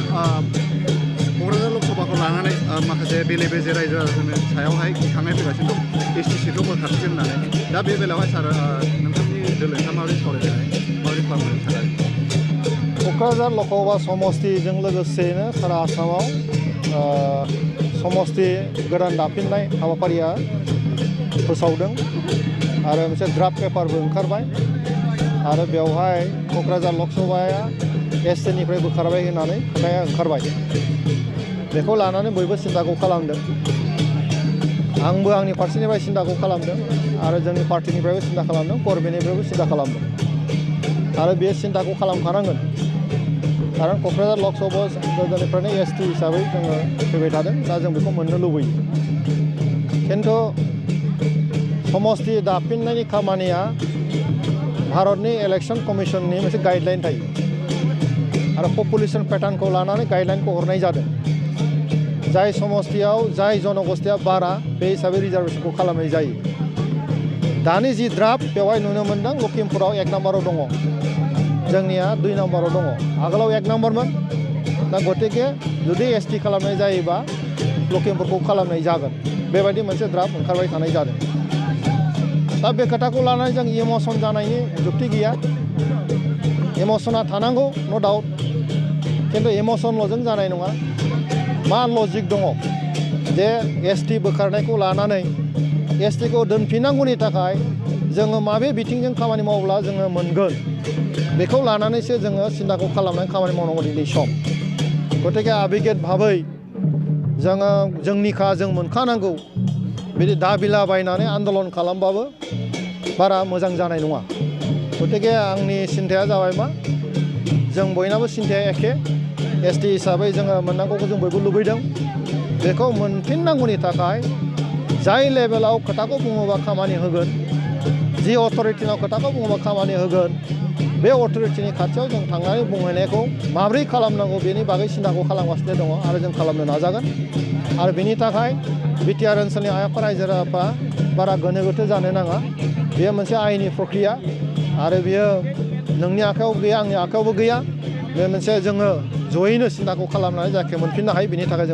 क'क्राझार लकसभाखौ लानानै माखासे बेले बेजे रायजो राजाफोरनि सायावहाय गिखांनाय फैगासिनो दं एसटि सिटखौ बोखारसिगोन होननानै दा बे बेलायावहाय सार नोंथांनि दोलोआ माबोरै सावरायनानै माबोरै खालामनो सानो क'क्राझार लकसभा समष्टिजों लोगोसेनो सारा आसामाव समष्टि गोदान दाफिननाय हाबाफारिया फोसावदों आरो मोनसे ड्राफ्ट पेपारबो ओंखारबाय आरो बेवहाय क'क्राझार लकसभाया एसटिनिफ्राय बोखारबाय होननानै खोथाया ओंखारबाय बेखौ लानानै बयबो सिन्ताखौ खालामदों आंबो आंनि फारसेनिफ्राय सिन्ताखौ खालामदों आरो जोंनि पार्टिनिफ्रायबो सिन्ता खालामदों कर्बिनिफ्रायबो सिन्ता खालामदों आरो बे सिन्ताखौ खालामखानांगोन खारन क'क्राझार लकसभा गोदोनिफ्रायनो एसटि हिसाबै जोङो फैबाय थादों दा जों बेखौ मोननो लुबैयो खिन्थु समष्टि दाफिननायनि खामानिया भारतनि इलेक्शन कमिशननि मोनसे गाइडलाइन थायो आरो पपुलेशन पेटार्नखौ लानानै गाइडलाइनखौ हरनाय जादों जाय समष्टियाव जाय जनगोष्ठिया बारा बे हिसाबै रिजार्भेशनखौ खालामनाय जायो दानि जि ड्राफ्ट बेवहाय नुनो मोनदों लखिमपुराव 1 नाम्बाराव दङ जोंनिया 2 नाम्बाराव दङ आगोलाव 1 नाम्बारमोन दा गतिके जुदि एसटि खालामनाय जायोबा लखिमपुरखौ खालामनाय जागोन बेबायदि मोनसे ड्राफ्ट ओंखारबाय थानाय जादों दा बे खोथाखौ लानानै जों इमोसन जानायनि जुक्ति गैया इमोसना थानांगौ नो डाउट खिन्थु इमोसनल'जों जानाय नङा मा लजिक दङ जे एसटि बोखारनायखौ लानानै एसटिखौ दोनफिननांगौनि थाखाय जोङो माबे बिथिंजों खामानि मावब्ला जोङो मोनगोन बेखौ लानानैसो जोङो सिन्ताखौ खालामनानै खामानि मावनांगौ दिनै सम गतिके आबिगेट भाबै जोङो जोंनिखा जों मोनखानांगौ बिदि दाबिला बायनानै आन्दलन खालामबाबो बारा मोजां जानाय नङा गतिके आंनि सिन्ताया जाबाय मा जों बयनाबो सिन्ताया एखे एसटि हिसाबै जोङो मोननांगौखौ जों बयबो लुबैदों बेखौ मोनफिननांगौनि थाखाय जाय लेभेलाव खोथाखौ बुङोबा खामानि होगोन जि अथरिटिनाव खोथाखौ बुङोबा खामानि होगोन बे अथरिटिनि खाथियाव जों थांनानै बुंहैनायखौ माबोरै खालामनांगौ बेनि बागै सिन्ताखौ खालामगासिनो दङ आरो जों खालामनो नाजागोन आरो बेनि थाखाय बिटिआर ओनसोलनि आइआफोर रायजो राजाफ्रा बारा गोनो गोथो जानो नाङा बेयो मोनसे आयेननि प्रक्रिया आरो बेयो नोंनि आखायाव गैया आंनि आखायावबो गैया बे मोनसे जोङो जयैनो सिन्ताखौ खालामनानै जाहाथे मोनफिननो हायो बेनि थाखाय जों